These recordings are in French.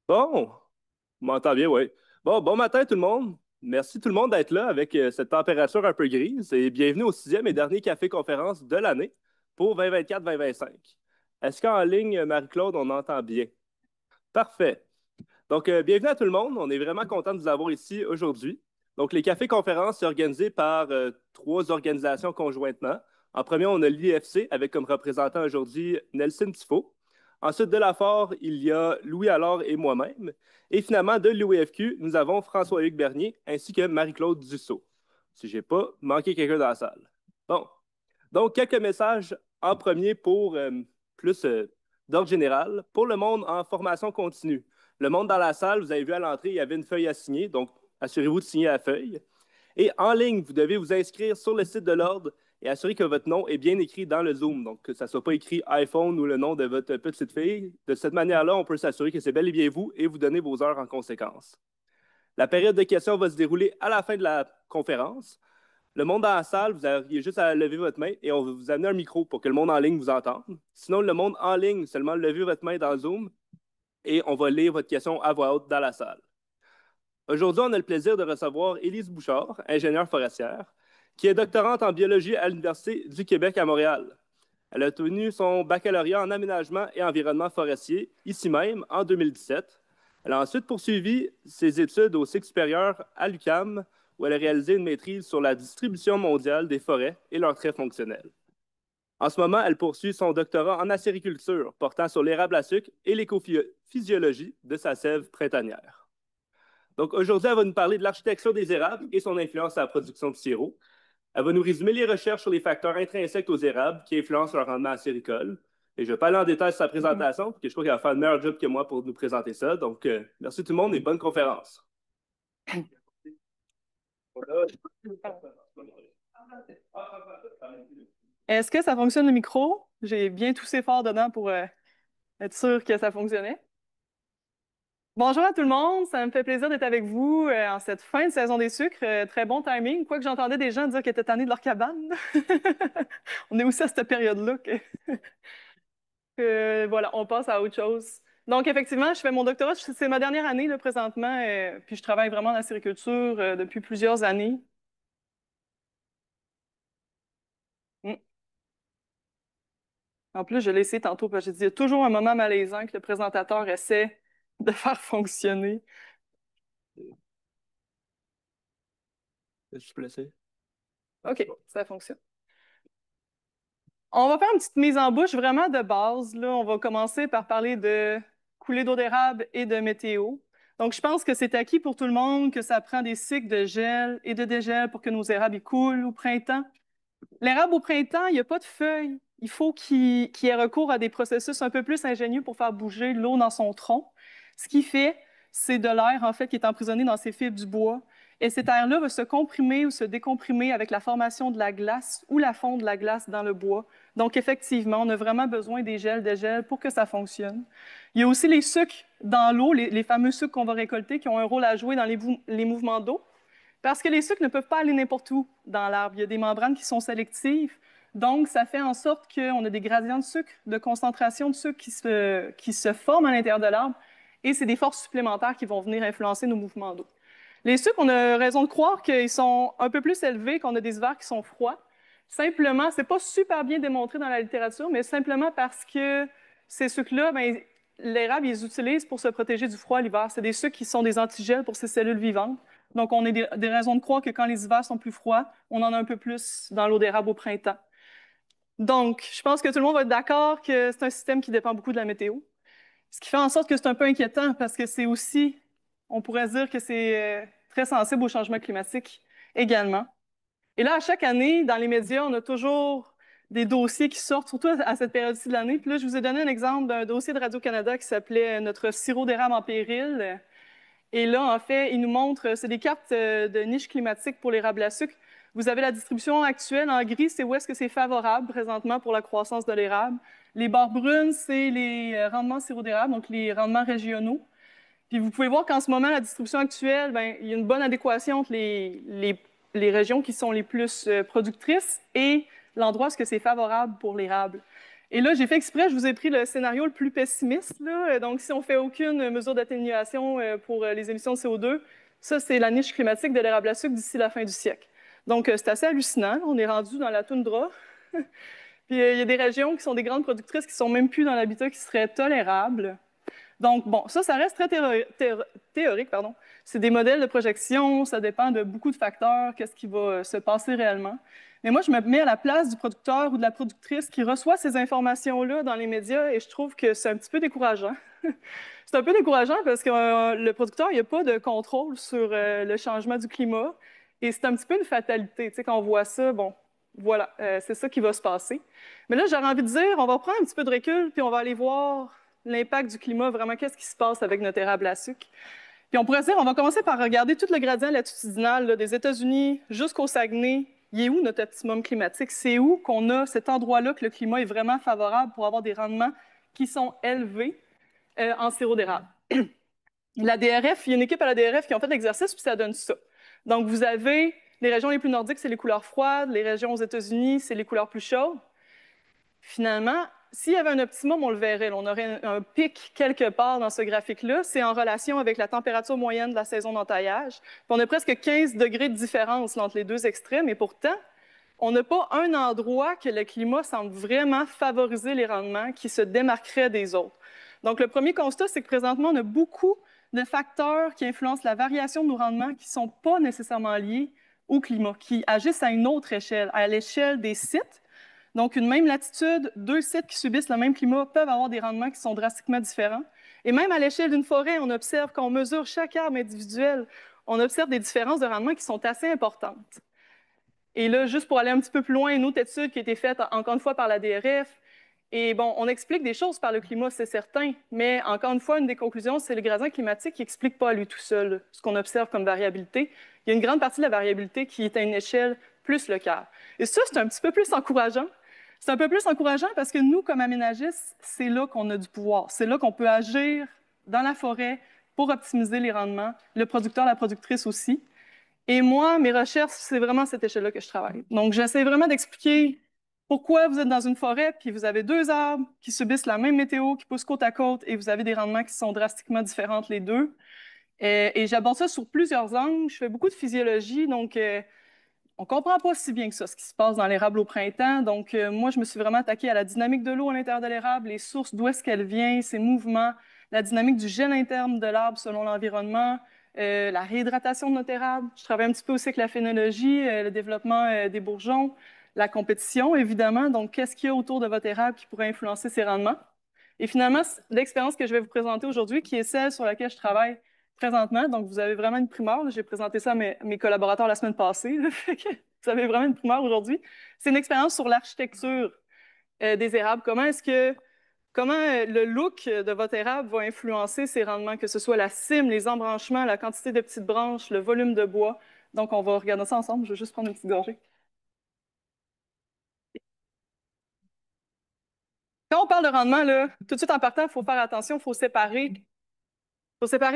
Bon, on m'entend bien, oui. Bon matin tout le monde. Merci tout le monde d'être là avec cette température un peu grise et bienvenue au sixième et dernier café-conférence de l'année pour 2024-2025. Est-ce qu'en ligne, Marie-Claude, on entend bien? Parfait. Donc, bienvenue à tout le monde. On est vraiment content de vous avoir ici aujourd'hui. Donc, les cafés-conférences sont organisés par trois organisations conjointement. En premier, on a l'IFC avec comme représentant aujourd'hui Nelson Tifo. Ensuite, de la Fort, il y a Louis Allard et moi-même. Et finalement, de l'UEFQ, nous avons François-Hugues Bernier ainsi que Marie-Claude Dussault. Si je n'ai pas manqué quelqu'un dans la salle. Bon. Donc, quelques messages en premier pour plus d'ordre général. Pour le monde en formation continue, le monde dans la salle, vous avez vu à l'entrée, il y avait une feuille à signer, donc assurez-vous de signer la feuille. Et en ligne, vous devez vous inscrire sur le site de l'ordre et assurer que votre nom est bien écrit dans le Zoom, donc que ça ne soit pas écrit iPhone ou le nom de votre petite fille. De cette manière-là, on peut s'assurer que c'est bel et bien vous et vous donner vos heures en conséquence. La période de questions va se dérouler à la fin de la conférence. Le monde dans la salle, vous auriez juste à lever votre main et on va vous amener un micro pour que le monde en ligne vous entende. Sinon, le monde en ligne, seulement levez votre main dans Zoom et on va lire votre question à voix haute dans la salle. Aujourd'hui, on a le plaisir de recevoir Élise Bouchard, ingénieure forestière, qui est doctorante en biologie à l'Université du Québec à Montréal. Elle a obtenu son baccalauréat en aménagement et environnement forestier ici même en 2017. Elle a ensuite poursuivi ses études au cycle supérieur à l'UQAM, où elle a réalisé une maîtrise sur la distribution mondiale des forêts et leurs traits fonctionnels. En ce moment, elle poursuit son doctorat en acériculture, portant sur l'érable à sucre et l'écophysiologie de sa sève printanière. Donc aujourd'hui, elle va nous parler de l'architecture des érables et son influence à la production de sirop. Elle va nous résumer les recherches sur les facteurs intrinsèques aux érables qui influencent leur rendement acéricole. Et je ne vais pas aller en détail sur sa présentation, parce que je crois qu'elle va faire un meilleur job que moi pour nous présenter ça. Donc, merci tout le monde et bonne conférence. Est-ce que ça fonctionne le micro? J'ai bien toussé fort dedans pour être sûr que ça fonctionnait. Bonjour à tout le monde, ça me fait plaisir d'être avec vous en cette fin de saison des sucres. Très bon timing, quoique j'entendais des gens dire qu'ils étaient tannés de leur cabane. On est aussi à cette période-là voilà, on passe à autre chose. Donc effectivement, je fais mon doctorat, c'est ma dernière année là, présentement, puis je travaille vraiment en acériculture depuis plusieurs années. Mm. En plus, je l'ai essayé tantôt, parce que j'ai dit, il y a toujours un moment malaisant que le présentateur essaie de faire fonctionner. Je suis placé. OK, ça fonctionne. On va faire une petite mise en bouche vraiment de base. Là, on va commencer par parler de coulée d'eau d'érable et de météo. Donc, je pense que c'est acquis pour tout le monde que ça prend des cycles de gel et de dégel pour que nos érables y coulent au printemps. L'érable au printemps, il n'y a pas de feuilles. Il faut qu'il ait recours à des processus un peu plus ingénieux pour faire bouger l'eau dans son tronc. Ce qu'il fait, c'est de l'air, en fait, qui est emprisonné dans ses fibres du bois. Et cet air-là va se comprimer ou se décomprimer avec la formation de la glace ou la fonte de la glace dans le bois. Donc, effectivement, on a vraiment besoin des gels, des gels pour que ça fonctionne. Il y a aussi les sucres dans l'eau, les fameux sucres qu'on va récolter, qui ont un rôle à jouer dans les mouvements d'eau. Parce que les sucres ne peuvent pas aller n'importe où dans l'arbre. Il y a des membranes qui sont sélectives. Donc, ça fait en sorte qu'on a des gradients de sucre, de concentration de sucre qui se forment à l'intérieur de l'arbre. Et c'est des forces supplémentaires qui vont venir influencer nos mouvements d'eau. Les sucres, on a raison de croire qu'ils sont un peu plus élevés, qu'on a des hivers qui sont froids. Simplement, c'est pas super bien démontré dans la littérature, mais simplement parce que ces sucres-là, ben, l'érable, ils les utilise pour se protéger du froid l'hiver. C'est des sucres qui sont des antigels pour ces cellules vivantes. Donc, on a des raisons de croire que quand les hivers sont plus froids, on en a un peu plus dans l'eau d'érable au printemps. Donc, je pense que tout le monde va être d'accord que c'est un système qui dépend beaucoup de la météo. Ce qui fait en sorte que c'est un peu inquiétant parce que c'est aussi, on pourrait dire que c'est très sensible au changement climatique également. Et là, à chaque année, dans les médias, on a toujours des dossiers qui sortent, surtout à cette période-ci de l'année. Puis là, je vous ai donné un exemple d'un dossier de Radio-Canada qui s'appelait Notre sirop d'érable en péril. Et là, en fait, il nous montre, c'est des cartes de niche climatique pour l'érable à sucre. Vous avez la distribution actuelle en gris, c'est où est-ce que c'est favorable présentement pour la croissance de l'érable. Les barres brunes, c'est les rendements sirop d'érable, donc les rendements régionaux. Puis vous pouvez voir qu'en ce moment, la distribution actuelle, ben, il y a une bonne adéquation entre les régions qui sont les plus productrices et l'endroit où est-ce que c'est favorable pour l'érable. Et là, j'ai fait exprès, je vous ai pris le scénario le plus pessimiste, là. Donc, si on fait aucune mesure d'atténuation pour les émissions de CO2, ça, c'est la niche climatique de l'érable à sucre d'ici la fin du siècle. Donc, c'est assez hallucinant. On est rendu dans la toundra. Puis, il y a des régions qui sont des grandes productrices qui sont même plus dans l'habitat qui serait tolérable. Donc, bon, ça reste très théorique, pardon. C'est des modèles de projection, ça dépend de beaucoup de facteurs, qu'est-ce qui va se passer réellement. Mais moi, je me mets à la place du producteur ou de la productrice qui reçoit ces informations-là dans les médias et je trouve que c'est un petit peu décourageant. C'est un peu décourageant parce que le producteur, il n'a pas de contrôle sur le changement du climat et c'est un petit peu une fatalité. Tu sais, quand on voit ça, bon, voilà, c'est ça qui va se passer. Mais là, j'aurais envie de dire, on va prendre un petit peu de recul puis on va aller voir l'impact du climat, vraiment, qu'est-ce qui se passe avec notre érable à sucre. Puis on pourrait dire, on va commencer par regarder tout le gradient latitudinal là, des États-Unis jusqu'au Saguenay. Il est où notre optimum climatique? C'est où qu'on a cet endroit-là que le climat est vraiment favorable pour avoir des rendements qui sont élevés en sirop d'érable? La DRF, il y a une équipe à la DRF qui a fait l'exercice, puis ça donne ça. Donc, vous avez les régions les plus nordiques, c'est les couleurs froides, les régions aux États-Unis, c'est les couleurs plus chaudes. Finalement, s'il y avait un optimum, on le verrait. On aurait un pic quelque part dans ce graphique-là. C'est en relation avec la température moyenne de la saison d'entaillage. Puis on a presque 15 degrés de différence entre les deux extrêmes, et pourtant, on n'a pas un endroit que le climat semble vraiment favoriser les rendements qui se démarqueraient des autres. Donc, le premier constat, c'est que présentement, on a beaucoup de facteurs qui influencent la variation de nos rendements qui ne sont pas nécessairement liés au climat, qui agissent à une autre échelle, à l'échelle des sites. Donc, une même latitude, deux sites qui subissent le même climat peuvent avoir des rendements qui sont drastiquement différents. Et même à l'échelle d'une forêt, on observe, quand on mesure chaque arbre individuel, on observe des différences de rendement qui sont assez importantes. Et là, juste pour aller un petit peu plus loin, une autre étude qui a été faite, encore une fois, par la DRF, et bon, on explique des choses par le climat, c'est certain, mais encore une fois, une des conclusions, c'est le gradient climatique qui n'explique pas à lui tout seul ce qu'on observe comme variabilité. Il y a une grande partie de la variabilité qui est à une échelle plus locale. Et ça, c'est un petit peu plus encourageant. C'est un peu plus encourageant parce que nous, comme aménagistes, c'est là qu'on a du pouvoir. C'est là qu'on peut agir dans la forêt pour optimiser les rendements, le producteur, la productrice aussi. Et moi, mes recherches, c'est vraiment à cette échelle-là que je travaille. Donc, j'essaie vraiment d'expliquer pourquoi vous êtes dans une forêt, puis vous avez deux arbres qui subissent la même météo, qui poussent côte à côte, et vous avez des rendements qui sont drastiquement différents entre les deux. Et j'aborde ça sur plusieurs angles. Je fais beaucoup de physiologie, donc on ne comprend pas si bien que ça, ce qui se passe dans l'érable au printemps. Donc, moi, je me suis vraiment attaquée à la dynamique de l'eau à l'intérieur de l'érable, les sources, d'où est-ce qu'elle vient, ses mouvements, la dynamique du gel interne de l'arbre selon l'environnement, la réhydratation de notre érable. Je travaille un petit peu aussi avec la phénologie, le développement des bourgeons, la compétition, évidemment. Donc, qu'est-ce qu'il y a autour de votre érable qui pourrait influencer ses rendements? Et finalement, l'expérience que je vais vous présenter aujourd'hui, qui est celle sur laquelle je travaille présentement. Donc, vous avez vraiment une primeur. J'ai présenté ça à mes collaborateurs la semaine passée. Vous avez vraiment une primeur aujourd'hui. C'est une expérience sur l'architecture des érables. Comment le look de votre érable va influencer ses rendements, que ce soit la cime, les embranchements, la quantité de petites branches, le volume de bois. Donc, on va regarder ça ensemble. Je vais juste prendre une petite gorgée. Quand on parle de rendement, là, tout de suite en partant, il faut faire attention, il faut séparer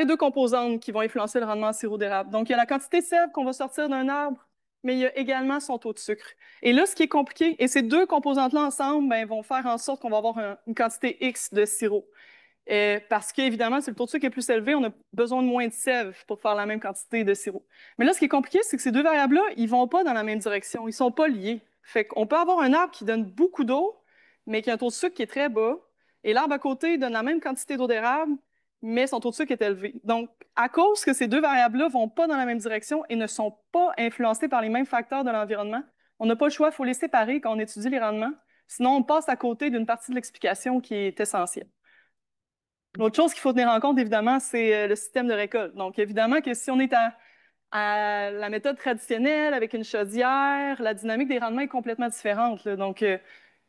deux composantes qui vont influencer le rendement en sirop d'érable. Donc, il y a la quantité de sève qu'on va sortir d'un arbre, mais il y a également son taux de sucre. Et là, ce qui est compliqué, et ces deux composantes-là ensemble ben, vont faire en sorte qu'on va avoir une quantité X de sirop. Parce qu'évidemment, si le taux de sucre est plus élevé, on a besoin de moins de sève pour faire la même quantité de sirop. Mais là, ce qui est compliqué, c'est que ces deux variables-là, ils ne vont pas dans la même direction. Ils ne sont pas liés. Fait qu'on peut avoir un arbre qui donne beaucoup d'eau, mais qui a un taux de sucre qui est très bas. Et l'arbre à côté donne la même quantité d'eau d'érable, mais son taux de sucre est élevé. Donc, à cause que ces deux variables-là ne vont pas dans la même direction et ne sont pas influencées par les mêmes facteurs de l'environnement, on n'a pas le choix, il faut les séparer quand on étudie les rendements. Sinon, on passe à côté d'une partie de l'explication qui est essentielle. L'autre chose qu'il faut tenir en compte, évidemment, c'est le système de récolte. Donc, évidemment que si on est à la méthode traditionnelle avec une chaudière, la dynamique des rendements est complètement différente, là. Donc,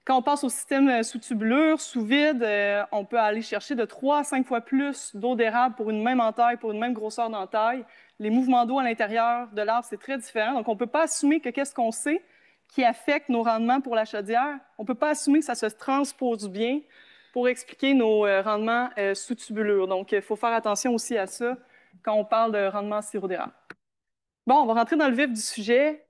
quand on passe au système sous tubulure, sous vide, on peut aller chercher de 3 à 5 fois plus d'eau d'érable pour une même entaille, pour une même grosseur d'entaille. Les mouvements d'eau à l'intérieur de l'arbre, c'est très différent. Donc, on ne peut pas assumer que qu'est-ce qu'on sait qui affecte nos rendements pour la chaudière. On ne peut pas assumer que ça se transpose bien pour expliquer nos rendements sous tubulure. Donc, il faut faire attention aussi à ça quand on parle de rendement sirop d'érable. Bon, on va rentrer dans le vif du sujet.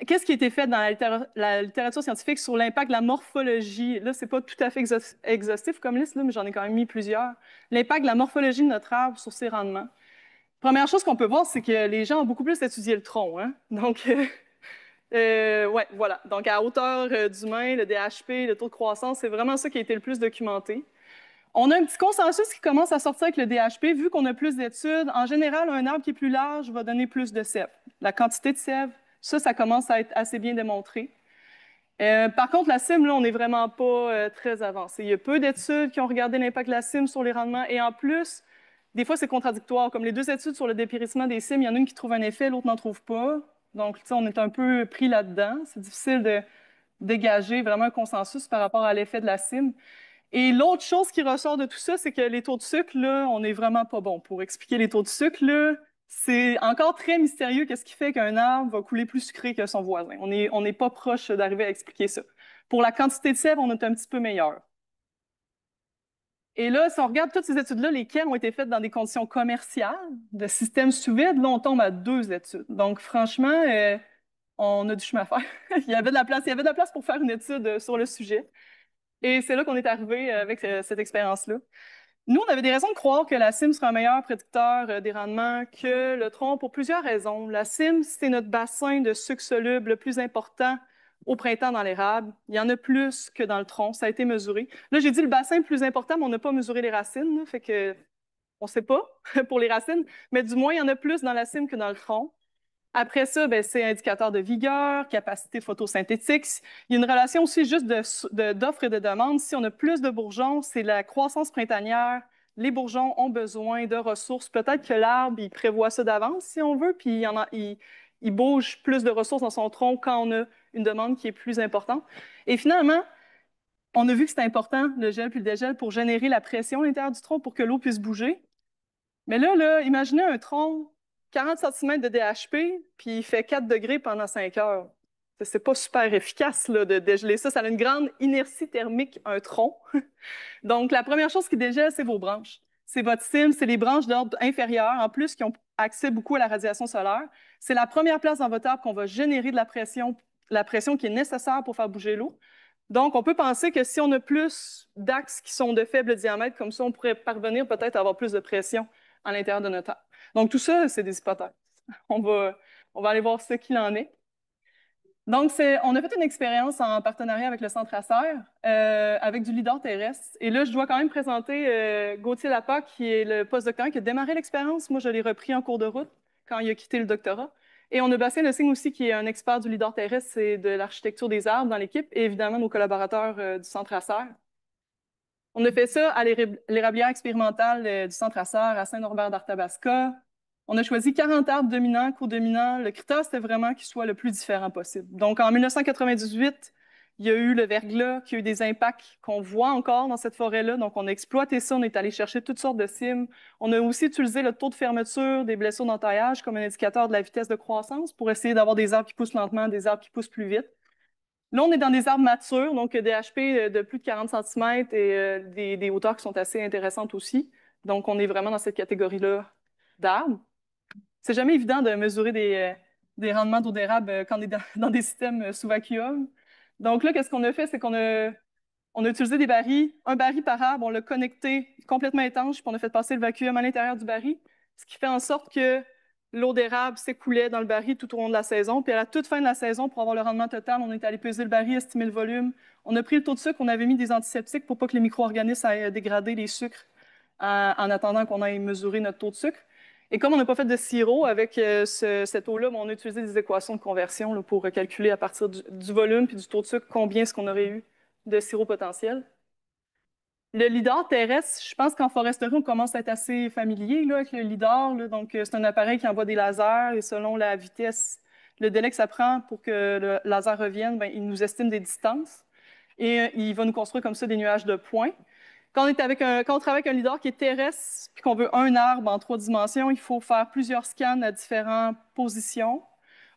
Qu'est-ce qui a été fait dans la littérature scientifique sur l'impact de la morphologie? Là, c'est pas tout à fait exhaustif comme liste, là, mais j'en ai quand même mis plusieurs. L'impact de la morphologie de notre arbre sur ses rendements. Première chose qu'on peut voir, c'est que les gens ont beaucoup plus étudié le tronc, hein? Donc, ouais, voilà. Donc, à hauteur d'humain, le DHP, le taux de croissance, c'est vraiment ça qui a été le plus documenté. On a un petit consensus qui commence à sortir avec le DHP, vu qu'on a plus d'études. En général, un arbre qui est plus large va donner plus de sève. La quantité de sève, ça commence à être assez bien démontré. Par contre, la cime, là, on n'est vraiment pas très avancé. Il y a peu d'études qui ont regardé l'impact de la cime sur les rendements. Et en plus, des fois, c'est contradictoire. Comme les deux études sur le dépérissement des cimes, il y en a une qui trouve un effet, l'autre n'en trouve pas. Donc, on est un peu pris là-dedans. C'est difficile de dégager vraiment un consensus par rapport à l'effet de la cime. Et l'autre chose qui ressort de tout ça, c'est que les taux de sucre, là, on n'est vraiment pas bon pour expliquer les taux de sucre, là. C'est encore très mystérieux qu'est-ce qui fait qu'un arbre va couler plus sucré que son voisin. On n'est pas proche d'arriver à expliquer ça. Pour la quantité de sève, on est un petit peu meilleur. Et là, si on regarde toutes ces études-là, lesquelles ont été faites dans des conditions commerciales, de systèmes sous vide, là, on tombe à 2 études. Donc, franchement, on a du chemin à faire. Il y avait de la place pour faire une étude sur le sujet. Et c'est là qu'on est arrivé avec cette expérience-là. Nous, on avait des raisons de croire que la cime serait un meilleur prédicteur des rendements que le tronc pour plusieurs raisons. La cime, c'est notre bassin de sucre soluble le plus important au printemps dans l'érable. Il y en a plus que dans le tronc, ça a été mesuré. Là, j'ai dit le bassin le plus important, mais on n'a pas mesuré les racines, là, fait que on ne sait pas pour les racines, mais du moins, il y en a plus dans la cime que dans le tronc. Après ça, ben, c'est indicateur de vigueur, capacité photosynthétique. Il y a une relation aussi juste d'offre et de demande. Si on a plus de bourgeons, c'est la croissance printanière. Les bourgeons ont besoin de ressources. Peut-être que l'arbre, il prévoit ça d'avance, si on veut, puis il bouge plus de ressources dans son tronc quand on a une demande qui est plus importante. Et finalement, on a vu que c'était important, le gel puis le dégel, pour générer la pression à l'intérieur du tronc pour que l'eau puisse bouger. Mais là, imaginez un tronc, 40 cm de DHP, puis il fait 4 degrés pendant 5 heures. C'est pas super efficace là, de dégeler ça. Ça a une grande inertie thermique, un tronc. Donc, la première chose qui dégèle, c'est vos branches. C'est votre cime, c'est les branches d'ordre inférieur, en plus, qui ont accès beaucoup à la radiation solaire. C'est la première place dans votre arbre qu'on va générer de la pression qui est nécessaire pour faire bouger l'eau. Donc, on peut penser que si on a plus d'axes qui sont de faible diamètre, comme ça, on pourrait parvenir peut-être à avoir plus de pression à l'intérieur de notre arbre. Donc, tout ça, c'est des hypothèses. On va, on va aller voir ce qu'il en est. Donc, on a fait une expérience en partenariat avec le Centre Acer, avec du lidar terrestre. Et là, je dois quand même présenter Gauthier Lapac, qui est le postdoctorant qui a démarré l'expérience. Moi, je l'ai repris en cours de route quand il a quitté le doctorat. Et on a Bastien Lessigne aussi, qui est un expert du lidar terrestre et de l'architecture des arbres dans l'équipe, et évidemment nos collaborateurs du Centre Acer. On a fait ça à l'érablière expérimentale du Centre Acer à Saint-Norbert d'Arthabasca. On a choisi 40 arbres dominants, co-dominants. Le critère, c'était vraiment qu'ils soient le plus différents possible. Donc, en 1998, il y a eu le verglas qui a eu des impacts qu'on voit encore dans cette forêt-là. Donc, on a exploité ça, on est allé chercher toutes sortes de cimes. On a aussi utilisé le taux de fermeture des blessures d'entaillage comme un indicateur de la vitesse de croissance pour essayer d'avoir des arbres qui poussent lentement, des arbres qui poussent plus vite. Là, on est dans des arbres matures, donc des HP de plus de 40 cm et des hauteurs qui sont assez intéressantes aussi. Donc, on est vraiment dans cette catégorie-là d'arbres. C'est jamais évident de mesurer des rendements d'eau d'érable quand on est dans des systèmes sous vacuum. Donc là, qu'est-ce qu'on a fait? C'est on a utilisé des barils, un baril par arbre, on l'a connecté complètement étanche, puis on a fait passer le vacuum à l'intérieur du baril, ce qui fait en sorte que l'eau d'érable s'écoulait dans le baril tout au long de la saison. Puis à la toute fin de la saison, pour avoir le rendement total, on est allé peser le baril, estimer le volume. On a pris le taux de sucre, on avait mis des antiseptiques pour pas que les micro-organismes aillent dégrader les sucres en attendant qu'on aille mesurer notre taux de sucre. Et comme on n'a pas fait de sirop avec cette eau-là, on a utilisé des équations de conversion là, pour calculer à partir du volume puis du taux de sucre combien est-ce qu'on aurait eu de sirop potentiel. Le lidar terrestre, je pense qu'en foresterie, on commence à être assez familier là, avec le lidar. Là. Donc, c'est un appareil qui envoie des lasers et selon la vitesse, le délai que ça prend pour que le laser revienne, ben, il nous estime des distances et il va nous construire comme ça des nuages de points. Quand on travaille avec un lidar qui est terrestre puis qu'on veut un arbre en 3 dimensions, il faut faire plusieurs scans à différentes positions.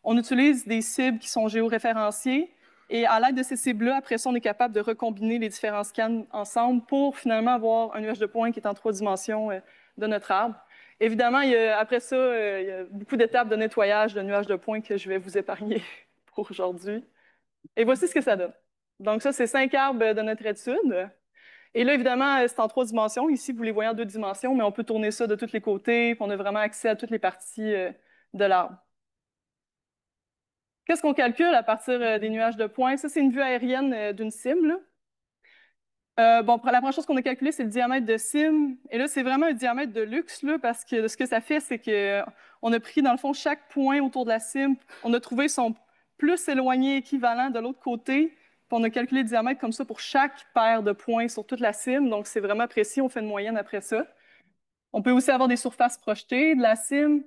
On utilise des cibles qui sont géoréférenciées et à l'aide de ces cibles-là, après ça, on est capable de recombiner les différents scans ensemble pour finalement avoir un nuage de points qui est en 3 dimensions de notre arbre. Évidemment, après ça, il y a beaucoup d'étapes de nettoyage de nuages de points que je vais vous épargner pour aujourd'hui. Et voici ce que ça donne. Donc ça, c'est 5 arbres de notre étude. Et là, évidemment, c'est en 3 dimensions. Ici, vous les voyez en 2 dimensions, mais on peut tourner ça de tous les côtés, puis on a vraiment accès à toutes les parties de l'arbre. Qu'est-ce qu'on calcule à partir des nuages de points? Ça, c'est une vue aérienne d'une cime, là. Bon, la première chose qu'on a calculée, c'est le diamètre de cime. Et là, c'est vraiment un diamètre de luxe, là, parce que ce que ça fait, c'est que on a pris, dans le fond, chaque point autour de la cime. On a trouvé son plus éloigné équivalent de l'autre côté. Puis on a calculé le diamètre comme ça pour chaque paire de points sur toute la cime. Donc, c'est vraiment précis. On fait une moyenne après ça. On peut aussi avoir des surfaces projetées de la cime.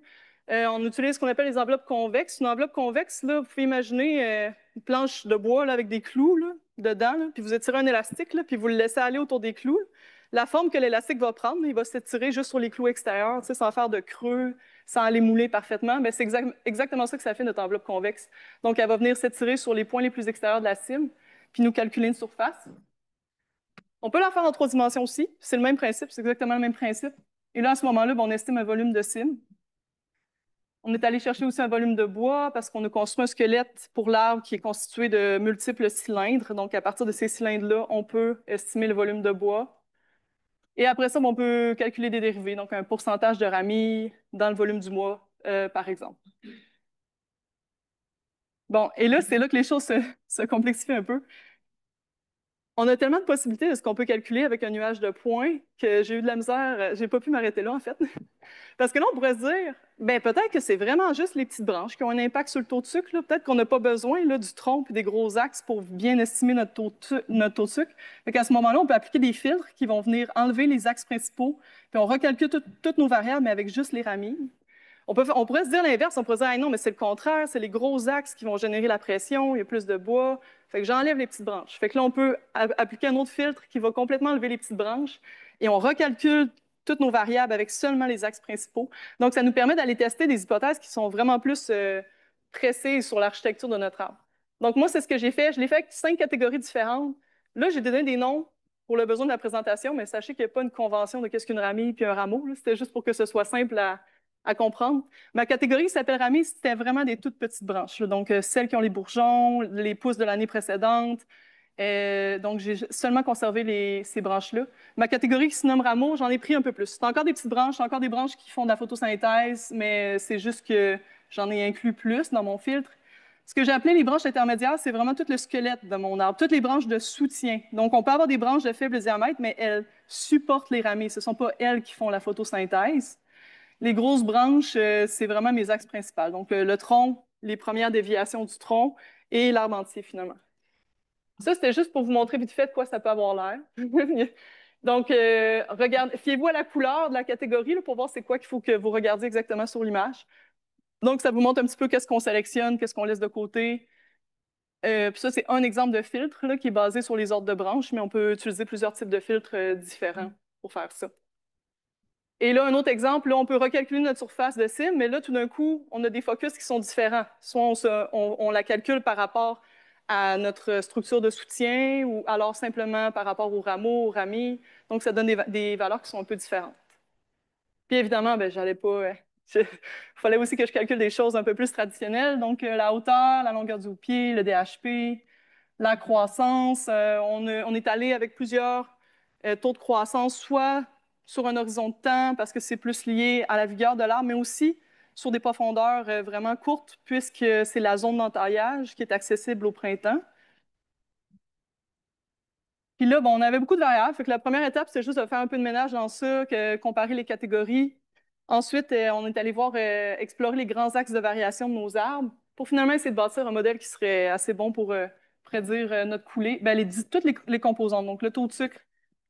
On utilise ce qu'on appelle les enveloppes convexes. Une enveloppe convexe, là, vous pouvez imaginer une planche de bois là, avec des clous là, dedans, là, puis vous étirez un élastique, là, puis vous le laissez aller autour des clous. La forme que l'élastique va prendre, il va s'étirer juste sur les clous extérieurs, sans faire de creux, sans les mouler parfaitement. Mais c'est exactement ça que ça fait notre enveloppe convexe. Donc, elle va venir s'étirer sur les points les plus extérieurs de la cime, puis nous calculer une surface. On peut la faire en 3 dimensions aussi. C'est le même principe, c'est exactement le même principe. Et là, à ce moment-là, on estime un volume de cime. On est allé chercher aussi un volume de bois parce qu'on a construit un squelette pour l'arbre qui est constitué de multiples cylindres. Donc, à partir de ces cylindres-là, on peut estimer le volume de bois. Et après ça, on peut calculer des dérivés, donc un pourcentage de ramilles dans le volume du bois, par exemple. Bon, et là, c'est là que les choses se complexifient un peu. On a tellement de possibilités de ce qu'on peut calculer avec un nuage de points que j'ai eu de la misère, j'ai pas pu m'arrêter là, en fait. Parce que là, on pourrait se dire, ben peut-être que c'est vraiment juste les petites branches qui ont un impact sur le taux de sucre. Peut-être qu'on n'a pas besoin là, du tronc et des gros axes pour bien estimer notre taux de sucre. Fait qu'à ce moment-là, on peut appliquer des filtres qui vont venir enlever les axes principaux, puis on recalcule toutes nos variables, mais avec juste les ramilles. On pourrait se dire l'inverse, on pourrait se dire, ah non, mais c'est le contraire, c'est les gros axes qui vont générer la pression, il y a plus de bois, fait que j'enlève les petites branches. Fait que là, on peut appliquer un autre filtre qui va complètement enlever les petites branches et on recalcule toutes nos variables avec seulement les axes principaux. Donc, ça nous permet d'aller tester des hypothèses qui sont vraiment plus précises sur l'architecture de notre arbre. Donc, moi, c'est ce que j'ai fait. Je l'ai fait avec 5 catégories différentes. Là, j'ai donné des noms pour le besoin de la présentation, mais sachez qu'il n'y a pas une convention de qu'est-ce qu'une ramille puis un rameau. C'était juste pour que ce soit simple à comprendre. Ma catégorie qui s'appelle ramille, c'était vraiment des toutes petites branches. Donc, celles qui ont les bourgeons, les pousses de l'année précédente. Donc, j'ai seulement conservé ces branches-là. Ma catégorie qui se nomme rameau, j'en ai pris un peu plus. C'est encore des petites branches, encore des branches qui font de la photosynthèse, mais c'est juste que j'en ai inclus plus dans mon filtre. Ce que j'ai appelé les branches intermédiaires, c'est vraiment tout le squelette de mon arbre, toutes les branches de soutien. Donc, on peut avoir des branches de faible diamètre, mais elles supportent les ramilles. Ce ne sont pas elles qui font la photosynthèse. Les grosses branches, c'est vraiment mes axes principaux. Donc, le tronc, les premières déviations du tronc et l'arbre entier, finalement. Ça, c'était juste pour vous montrer vite fait de quoi ça peut avoir l'air. Donc, fiez-vous à la couleur de la catégorie là, pour voir c'est quoi qu'il faut que vous regardiez exactement sur l'image. Donc, ça vous montre un petit peu qu'est-ce qu'on sélectionne, qu'est-ce qu'on laisse de côté. Puis ça, c'est un exemple de filtre là, qui est basé sur les ordres de branches, mais on peut utiliser plusieurs types de filtres différents pour faire ça. Et là, un autre exemple, là, on peut recalculer notre surface de cime, mais là, tout d'un coup, on a des focus qui sont différents. Soit on la calcule par rapport à notre structure de soutien ou alors simplement par rapport au rameau, aux ramilles. Donc, ça donne des valeurs qui sont un peu différentes. Puis évidemment, ben, j'allais pas. Il fallait aussi que je calcule des choses un peu plus traditionnelles. Donc, la hauteur, la longueur du pied, le DHP, la croissance. On est allé avec plusieurs taux de croissance, soit sur un horizon de temps, parce que c'est plus lié à la vigueur de l'arbre, mais aussi sur des profondeurs vraiment courtes, puisque c'est la zone d'entaillage qui est accessible au printemps. Puis là, bon, on avait beaucoup de variables. Fait que la première étape, c'est juste de faire un peu de ménage dans ça, comparer les catégories. Ensuite, on est allé voir, explorer les grands axes de variation de nos arbres pour finalement essayer de bâtir un modèle qui serait assez bon pour prédire notre coulée. Ben, toutes les composantes, donc le taux de sucre,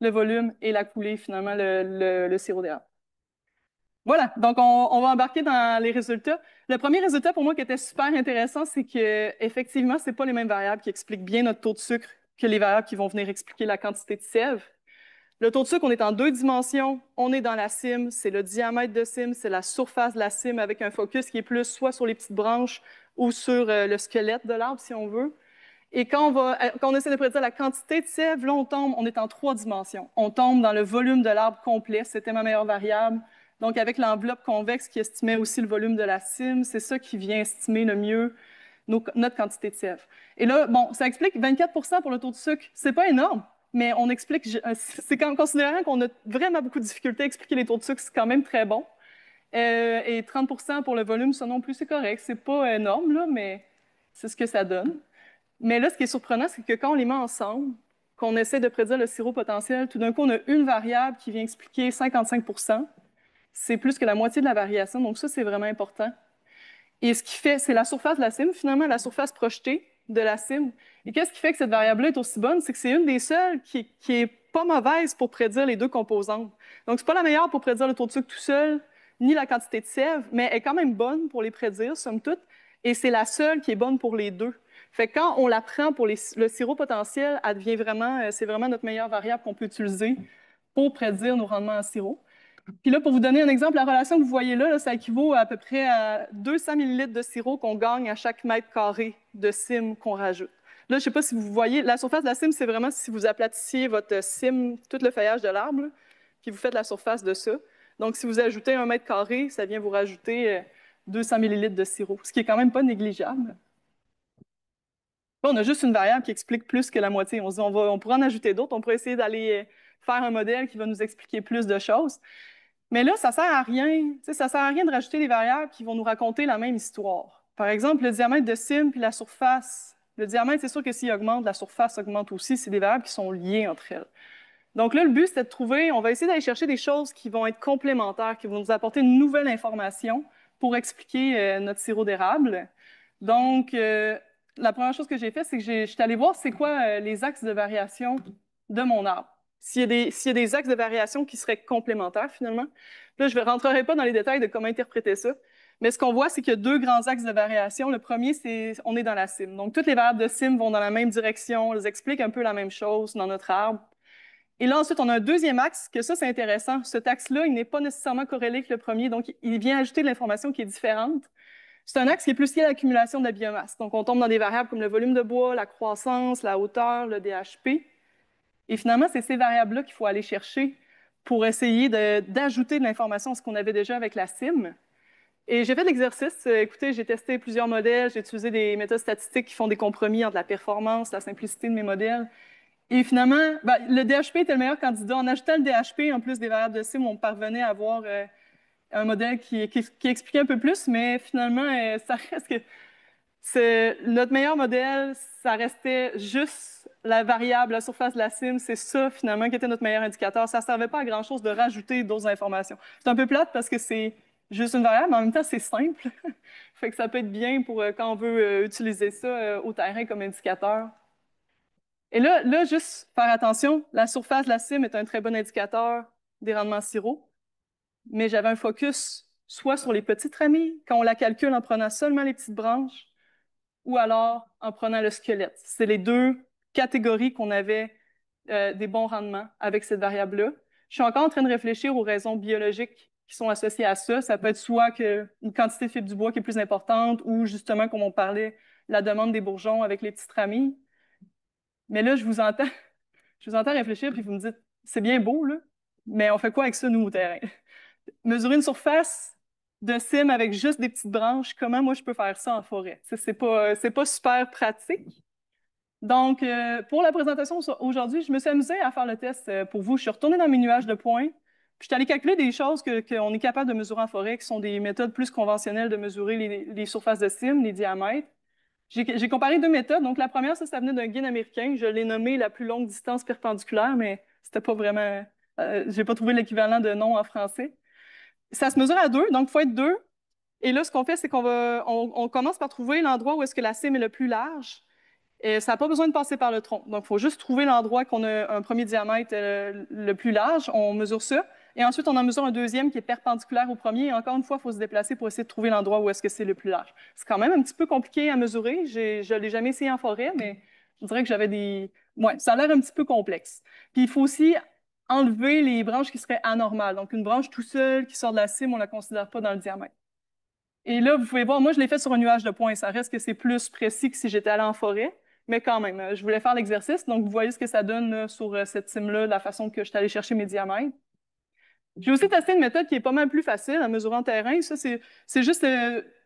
le volume et la coulée, finalement, le sirop d'érable. Voilà, donc on va embarquer dans les résultats. Le premier résultat pour moi qui était super intéressant, c'est que effectivement, c'est pas les mêmes variables qui expliquent bien notre taux de sucre que les variables qui vont venir expliquer la quantité de sève. Le taux de sucre, on est en 2 dimensions, on est dans la cime, c'est le diamètre de cime, c'est la surface de la cime avec un focus qui est plus soit sur les petites branches ou sur le squelette de l'arbre, si on veut. Et quand on essaie de prédire la quantité de sève, là, on est en 3 dimensions. On tombe dans le volume de l'arbre complet, c'était ma meilleure variable. Donc, avec l'enveloppe convexe qui estimait aussi le volume de la cime, c'est ça qui vient estimer le mieux notre quantité de sève. Et là, bon, ça explique 24 pour le taux de sucre. C'est pas énorme, mais on explique, c'est quand considérant qu'on a vraiment beaucoup de difficultés à expliquer les taux de sucre, c'est quand même très bon. Et 30 pour le volume, ça non plus, c'est correct. C'est pas énorme, là, mais c'est ce que ça donne. Mais là, ce qui est surprenant, c'est que quand on les met ensemble, qu'on essaie de prédire le sirop potentiel, tout d'un coup, on a une variable qui vient expliquer 55 C'est plus que la moitié de la variation, donc ça, c'est vraiment important. Et ce qui fait, c'est la surface de la cime, finalement, la surface projetée de la cime. Et qu'est-ce qui fait que cette variable-là est aussi bonne? C'est que c'est une des seules qui est pas mauvaise pour prédire les deux composantes. Donc, c'est pas la meilleure pour prédire le taux de sucre tout seul, ni la quantité de sève, mais elle est quand même bonne pour les prédire, somme toute, et c'est la seule qui est bonne pour les deux. Fait que quand on la prend pour le sirop potentiel, elle devient vraiment, c'est vraiment notre meilleure variable qu'on peut utiliser pour prédire nos rendements en sirop. Puis là, pour vous donner un exemple, la relation que vous voyez là, ça équivaut à peu près à 200 millilitres de sirop qu'on gagne à chaque mètre carré de cime qu'on rajoute. Là, je ne sais pas si vous voyez, la surface de la cime, c'est vraiment si vous aplatissiez votre cime, tout le feuillage de l'arbre, puis vous faites la surface de ça. Donc, si vous ajoutez un mètre carré, ça vient vous rajouter 200 millilitres de sirop, ce qui est quand même pas négligeable. Là, on a juste une variable qui explique plus que la moitié. On se dit, on pourrait en ajouter d'autres, on pourrait essayer d'aller faire un modèle qui va nous expliquer plus de choses. Mais là, ça sert à rien. Ça sert à rien de rajouter des variables qui vont nous raconter la même histoire. Par exemple, le diamètre de cime puis la surface. Le diamètre, c'est sûr que s'il augmente, la surface augmente aussi. C'est des variables qui sont liées entre elles. Donc là, le but, c'est de trouver, on va essayer d'aller chercher des choses qui vont être complémentaires, qui vont nous apporter une nouvelle information pour expliquer notre sirop d'érable. Donc, la première chose que j'ai fait, c'est que je suis allée voir c'est quoi les axes de variation de mon arbre. S'il y a des axes de variation qui seraient complémentaires, finalement. Là, je ne rentrerai pas dans les détails de comment interpréter ça, mais ce qu'on voit, c'est qu'il y a deux grands axes de variation. Le premier, c'est on est dans la cime. Donc, toutes les variables de cime vont dans la même direction, elles expliquent un peu la même chose dans notre arbre. Et là, ensuite, on a un deuxième axe, que ça, c'est intéressant. Cet axe-là, il n'est pas nécessairement corrélé avec le premier, donc il vient ajouter de l'information qui est différente. C'est un axe qui est plus lié à l'accumulation de la biomasse. Donc, on tombe dans des variables comme le volume de bois, la croissance, la hauteur, le DHP. Et finalement, c'est ces variables-là qu'il faut aller chercher pour essayer d'ajouter de l'information à ce qu'on avait déjà avec la cime. Et j'ai fait de l'exercice. Écoutez, j'ai testé plusieurs modèles, j'ai utilisé des méthodes statistiques qui font des compromis entre la performance, la simplicité de mes modèles. Et finalement, le DHP était le meilleur candidat. En ajoutant le DHP, en plus des variables de cime, on parvenait à avoir un modèle qui expliquait un peu plus, mais finalement, ça reste que notre meilleur modèle, ça restait juste la variable, la surface de la cime. C'est ça, finalement, qui était notre meilleur indicateur. Ça ne servait pas à grand-chose de rajouter d'autres informations. C'est un peu plate parce que c'est juste une variable, mais en même temps, c'est simple. Fait que ça peut être bien pour quand on veut utiliser ça au terrain comme indicateur. Et là, juste faire attention, la surface de la cime est un très bon indicateur des rendements sirop, mais j'avais un focus soit sur les petites ramilles, quand on la calcule en prenant seulement les petites branches, ou alors en prenant le squelette. C'est les deux catégories qu'on avait des bons rendements avec cette variable-là. Je suis encore en train de réfléchir aux raisons biologiques qui sont associées à ça. Ça peut être soit une quantité de fibres du bois qui est plus importante, ou justement, comme on parlait, la demande des bourgeons avec les petites ramilles. Mais là, je vous entends réfléchir, puis vous me dites, c'est bien beau, là, mais on fait quoi avec ça, nous, au terrain? Mesurer une surface de cime avec juste des petites branches, comment moi je peux faire ça en forêt? C'est pas super pratique. Donc, pour la présentation aujourd'hui, je me suis amusée à faire le test pour vous. Je suis retournée dans mes nuages de points, puis je suis allée calculer des choses qu'on est capable de mesurer en forêt, qui sont des méthodes plus conventionnelles de mesurer les surfaces de cime, les diamètres. J'ai comparé deux méthodes. Donc, la première, ça venait d'un guide américain. Je l'ai nommé la plus longue distance perpendiculaire, mais c'était pas vraiment. J'ai pas trouvé l'équivalent de nom en français. Ça se mesure à deux, donc il faut être deux. Et là, ce qu'on fait, c'est on commence par trouver l'endroit où est-ce que la cime est le plus large. Et ça n'a pas besoin de passer par le tronc. Donc, il faut juste trouver l'endroit qu'on a un premier diamètre le plus large. On mesure ça. Et ensuite, on en mesure un deuxième qui est perpendiculaire au premier. Et encore une fois, il faut se déplacer pour essayer de trouver l'endroit où est-ce que c'est le plus large. C'est quand même un petit peu compliqué à mesurer. Je ne l'ai jamais essayé en forêt, mais je dirais que j'avais des... Ouais, ça a l'air un petit peu complexe. Puis, il faut aussi enlever les branches qui seraient anormales. Donc, une branche tout seule qui sort de la cime, on ne la considère pas dans le diamètre. Et là, vous pouvez voir, moi, je l'ai fait sur un nuage de points. Ça reste que c'est plus précis que si j'étais allé en forêt. Mais quand même, je voulais faire l'exercice. Donc, vous voyez ce que ça donne là, sur cette cime-là, la façon que je suis allée chercher mes diamètres. J'ai aussi testé une méthode qui est pas mal plus facile à mesurer en terrain. Ça, c'est juste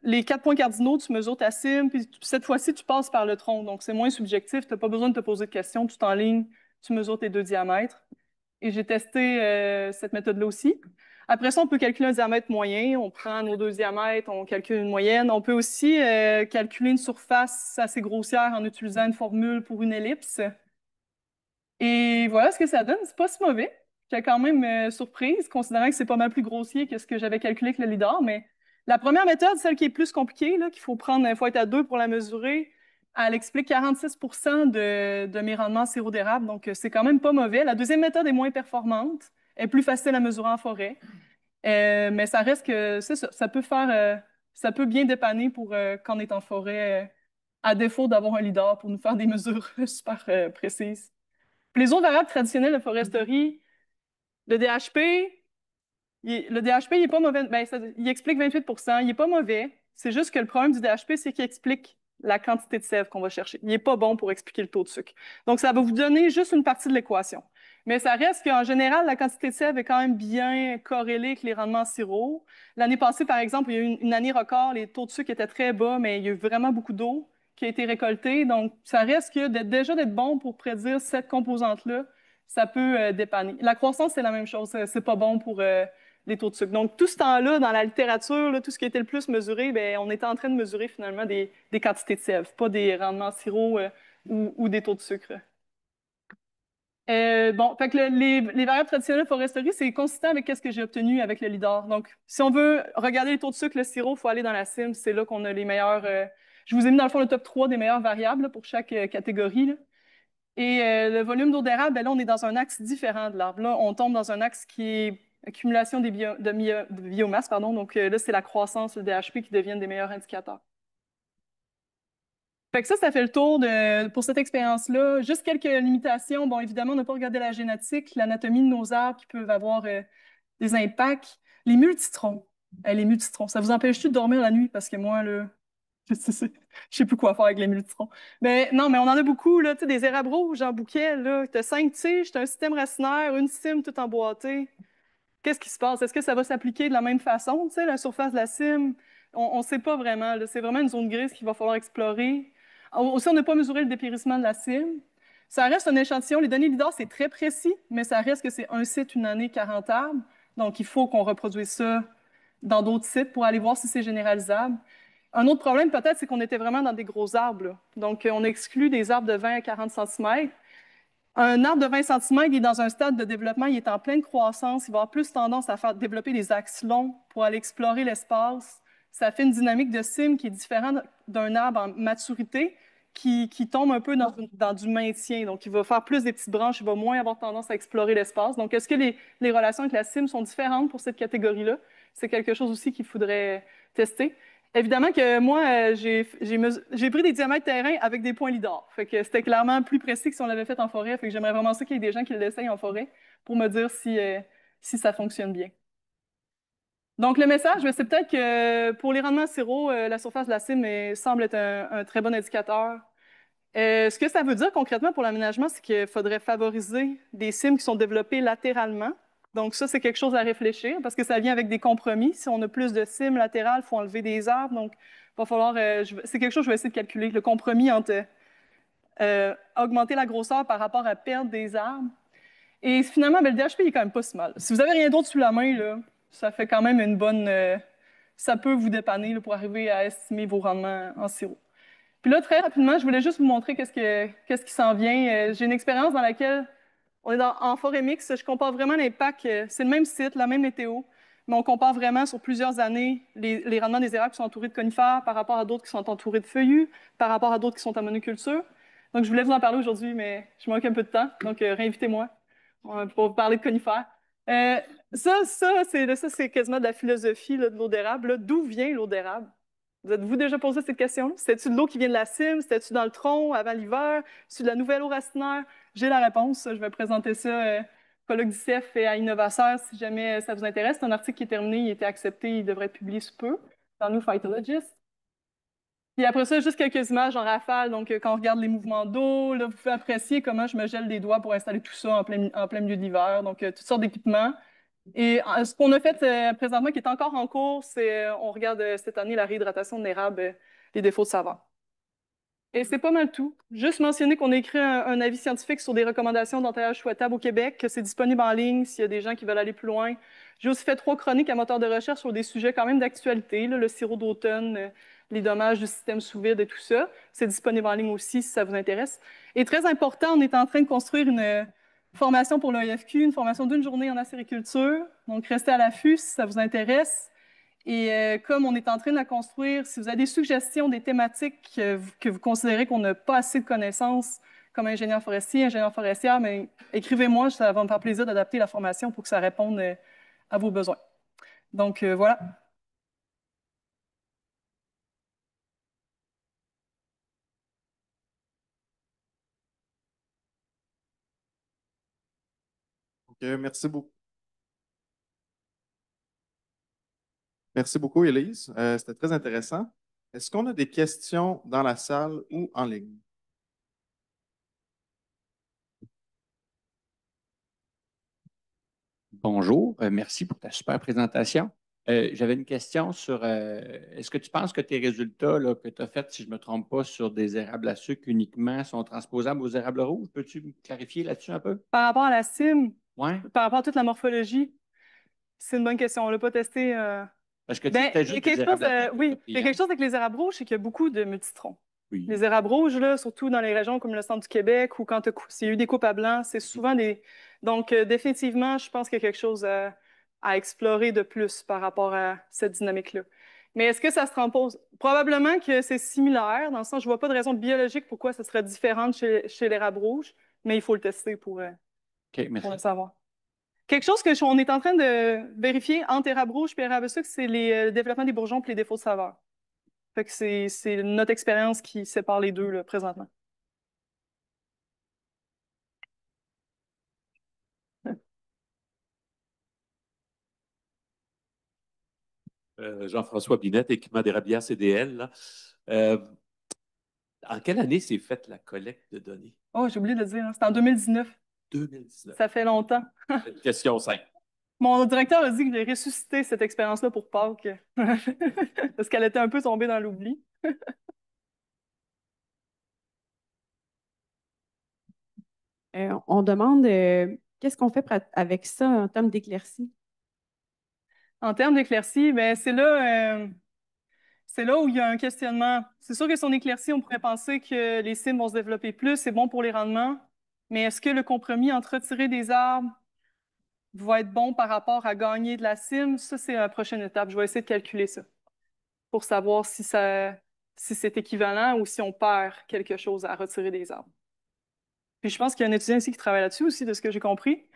les 4 points cardinaux, tu mesures ta cime, puis cette fois-ci, tu passes par le tronc. Donc, c'est moins subjectif. Tu n'as pas besoin de te poser de questions. Tout en ligne, tu mesures tes deux diamètres. Et j'ai testé cette méthode-là aussi. Après ça, on peut calculer un diamètre moyen. On prend nos deux diamètres, on calcule une moyenne. On peut aussi calculer une surface assez grossière en utilisant une formule pour une ellipse. Et voilà ce que ça donne. C'est pas si mauvais. J'étais quand même surprise, considérant que c'est pas mal plus grossier que ce que j'avais calculé avec le lidar. Mais la première méthode, celle qui est plus compliquée, là, qu'il faut être à deux pour la mesurer, elle explique 46 de mes rendements en sirop d'érable. Donc, c'est quand même pas mauvais. La deuxième méthode est moins performante, est plus facile à mesurer en forêt. Mais ça reste que c'est ça. Ça peut bien dépanner pour quand on est en forêt, à défaut d'avoir un lidar pour nous faire des mesures super précises. Puis les autres variables traditionnelles de foresterie, le DHP, le DHP, il est pas mauvais. Ben, il explique 28 il est pas mauvais. C'est juste que le problème du DHP, c'est qu'il explique la quantité de sève qu'on va chercher. Il est pas bon pour expliquer le taux de sucre. Donc, ça va vous donner juste une partie de l'équation. Mais ça reste qu'en général, la quantité de sève est quand même bien corrélée avec les rendements en sirop. L'année passée, par exemple, il y a eu une année record, les taux de sucre étaient très bas, mais il y a eu vraiment beaucoup d'eau qui a été récoltée. Donc, ça reste que déjà d'être bon pour prédire cette composante-là, ça peut dépanner. La croissance, c'est la même chose. C'est pas bon pour les taux de sucre. Donc, tout ce temps-là, dans la littérature, là, tout ce qui a été le plus mesuré, bien, on était en train de mesurer finalement des quantités de sève, pas des rendements en sirop ou des taux de sucre. Bon, fait que les variables traditionnelles foresterie, c'est consistant avec ce que j'ai obtenu avec le lidar. Donc, si on veut regarder les taux de sucre, le sirop, il faut aller dans la cime. C'est là qu'on a les meilleurs. Je vous ai mis dans le fond le top 3 des meilleures variables là, pour chaque catégorie. Là. Et le volume d'eau d'érable, ben là, on est dans un axe différent de l'arbre. Là, on tombe dans un axe qui est accumulation de biomasse, pardon. Donc là, c'est la croissance, le DHP qui deviennent des meilleurs indicateurs. Fait que ça fait le tour pour cette expérience-là. Juste quelques limitations. Bon, évidemment, on n'a pas regardé la génétique, l'anatomie de nos arbres qui peuvent avoir des impacts. Les multitrons. Les multitrons, ça vous empêche-tu de dormir la nuit? Parce que moi, là, je sais plus quoi faire avec les multitrons. Mais non, mais on en a beaucoup, là, tu sais, des érables rouges en bouquet, là. Tu as 5 tiges, tu as un système racinaire, une cime toute emboîtée. Qu'est-ce qui se passe? Est-ce que ça va s'appliquer de la même façon, tu sais, la surface de la cime? On ne sait pas vraiment, là. C'est vraiment une zone grise qu'il va falloir explorer. Aussi, on n'a pas mesuré le dépérissement de la cime. Ça reste un échantillon. Les données LIDAR, c'est très précis, mais ça reste que c'est un site, une année, 40 arbres. Donc, il faut qu'on reproduise ça dans d'autres sites pour aller voir si c'est généralisable. Un autre problème, peut-être, c'est qu'on était vraiment dans des gros arbres, là. Donc, on exclut des arbres de 20 à 40 cm. Un arbre de 20 cm, il est dans un stade de développement, il est en pleine croissance, il va avoir plus tendance à faire développer des axes longs pour aller explorer l'espace. Ça fait une dynamique de cime qui est différente d'un arbre en maturité qui tombe un peu dans du maintien. Donc, il va faire plus des petites branches, il va moins avoir tendance à explorer l'espace. Donc, est-ce que les relations avec la cime sont différentes pour cette catégorie-là? C'est quelque chose aussi qu'il faudrait tester. Évidemment que moi, j'ai pris des diamètres terrain avec des points lidar. Fait que c'était clairement plus précis que si on l'avait fait en forêt. Fait que j'aimerais vraiment ça qu'il y ait des gens qui l'essayent en forêt pour me dire si ça fonctionne bien. Donc, le message, ben, c'est peut-être que pour les rendements sirop, la surface de la cime semble être un très bon indicateur. Ce que ça veut dire concrètement pour l'aménagement, c'est qu'il faudrait favoriser des cimes qui sont développées latéralement. Donc ça, c'est quelque chose à réfléchir parce que ça vient avec des compromis. Si on a plus de cimes latérales, il faut enlever des arbres. Donc, il va falloir... c'est quelque chose que je vais essayer de calculer. Le compromis entre augmenter la grosseur par rapport à perdre des arbres. Et finalement, ben, le DHP il est quand même pas si mal. Si vous avez rien d'autre sous la main, là, ça fait quand même une bonne... ça peut vous dépanner là, pour arriver à estimer vos rendements en sirop. Puis là, très rapidement, je voulais juste vous montrer qu'est-ce qui s'en vient. J'ai une expérience dans laquelle on est en forêt mixte. Je compare vraiment l'impact. C'est le même site, la même météo, mais on compare vraiment sur plusieurs années les rendements des érables qui sont entourés de conifères par rapport à d'autres qui sont entourés de feuillus, par rapport à d'autres qui sont en monoculture. Donc, je voulais vous en parler aujourd'hui, mais je manque un peu de temps. Donc, réinvitez-moi pour vous parler de conifères. Euh, c'est quasiment de la philosophie là, de l'eau d'érable. Là. D'où vient l'eau d'érable? Vous êtes-vous déjà posé cette question-là? C'était-tu de l'eau qui vient de la cime? C'était-tu dans le tronc avant l'hiver? C'est de la nouvelle eau racinaire? J'ai la réponse. Je vais présenter ça colloque d'ICEF et à Innovateur si jamais ça vous intéresse. C'est un article qui est terminé, il a été accepté, il devrait être publié sous peu dans New Phytologist. Puis après ça, juste quelques images en rafale. Donc, quand on regarde les mouvements d'eau, là, vous pouvez apprécier comment je me gèle les doigts pour installer tout ça en plein milieu de l'hiver. Donc, toutes sortes d'équipements. Et ce qu'on a fait présentement, qui est encore en cours, c'est on regarde cette année la réhydratation de l'érable, les défauts de saveur. Et c'est pas mal tout. Juste mentionner qu'on a écrit un avis scientifique sur des recommandations d'entaillage souhaitable au Québec, que c'est disponible en ligne s'il y a des gens qui veulent aller plus loin. J'ai aussi fait 3 chroniques à moteur de recherche sur des sujets quand même d'actualité, là, le sirop d'automne, les dommages du système sous vide et tout ça. C'est disponible en ligne aussi si ça vous intéresse. Et très important, on est en train de construire une formation pour l'AFQ, une formation d'une journée en acériculture. Donc, restez à l'affût si ça vous intéresse. Et comme on est en train de la construire, si vous avez des suggestions, des thématiques que vous considérez qu'on n'a pas assez de connaissances comme ingénieur forestier, ingénieur forestière, mais écrivez-moi, ça va me faire plaisir d'adapter la formation pour que ça réponde à vos besoins. Donc voilà. Donc, merci beaucoup. Merci beaucoup, Élise. C'était très intéressant. Est-ce qu'on a des questions dans la salle ou en ligne? Bonjour, merci pour ta super présentation. J'avais une question sur est-ce que tu penses que tes résultats là, que tu as faits, si je ne me trompe pas, sur des érables à sucre uniquement sont transposables aux érables rouges? Peux-tu me clarifier là-dessus un peu? Par rapport à la CIM, Oui. par rapport à toute la morphologie, c'est une bonne question. On ne l'a pas testé. Parce que tu Ben, c'était il y a juste des quelque chose, érables à oui, il y a sucre. quelque chose avec les érables rouges, c'est qu'il y a beaucoup de multitrons. Oui. Les érables rouges, là, surtout dans les régions comme le centre du Québec ou quand s'il y a eu des coupes à blanc, c'est souvent des. Donc, définitivement, je pense qu'il y a quelque chose à explorer de plus par rapport à cette dynamique-là. Mais est-ce que ça se transpose? Probablement que c'est similaire, dans le sens, je ne vois pas de raison biologique pourquoi ça serait différent chez l'érable rouge, mais il faut le tester OK, pour le merci. savoir. Quelque chose on est en train de vérifier entre érable rouge et érable sucre, c'est le développement des bourgeons et les défauts de saveur. Fait que c'est notre expérience qui sépare les deux là, présentement. Jean-François Binette, équipement d'érablière CDL. Là. Euh, en quelle année s'est faite la collecte de données? Oh, j'ai oublié de le dire, hein, c'était en 2019. 2019. Ça fait longtemps. Une question simple. Mon directeur a dit que j'ai ressuscité cette expérience-là pour Pâques. Parce qu'elle était un peu tombée dans l'oubli. On demande qu'est-ce qu'on fait avec ça en termes d'éclaircie? En termes d'éclaircie, ben, c'est là où il y a un questionnement. C'est sûr que si on éclaircit, on pourrait penser que les cimes vont se développer plus, c'est bon pour les rendements. Mais est-ce que le compromis entre retirer des arbres va être bon par rapport à gagner de la cime? Ça, c'est la prochaine étape. Je vais essayer de calculer ça pour savoir si c'est équivalent ou si on perd quelque chose à retirer des arbres. Puis je pense qu'il y a un étudiant ici qui travaille là-dessus aussi, de ce que j'ai compris.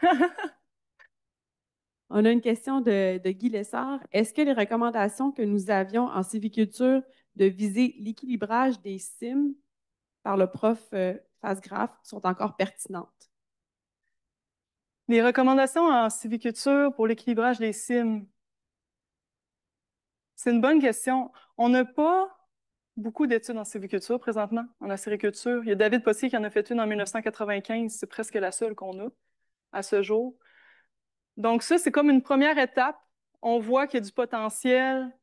On a une question de Guy Lessard. Est-ce que les recommandations que nous avions en civiculture de viser l'équilibrage des cimes par le prof Fasgraf sont encore pertinentes? Les recommandations en civiculture pour l'équilibrage des cimes, c'est une bonne question. On n'a pas beaucoup d'études en civiculture présentement, en acériculture. Il y a David Potier qui en a fait une en 1995. C'est presque la seule qu'on a à ce jour. Donc ça, c'est comme une première étape. On voit qu'il y a du potentiel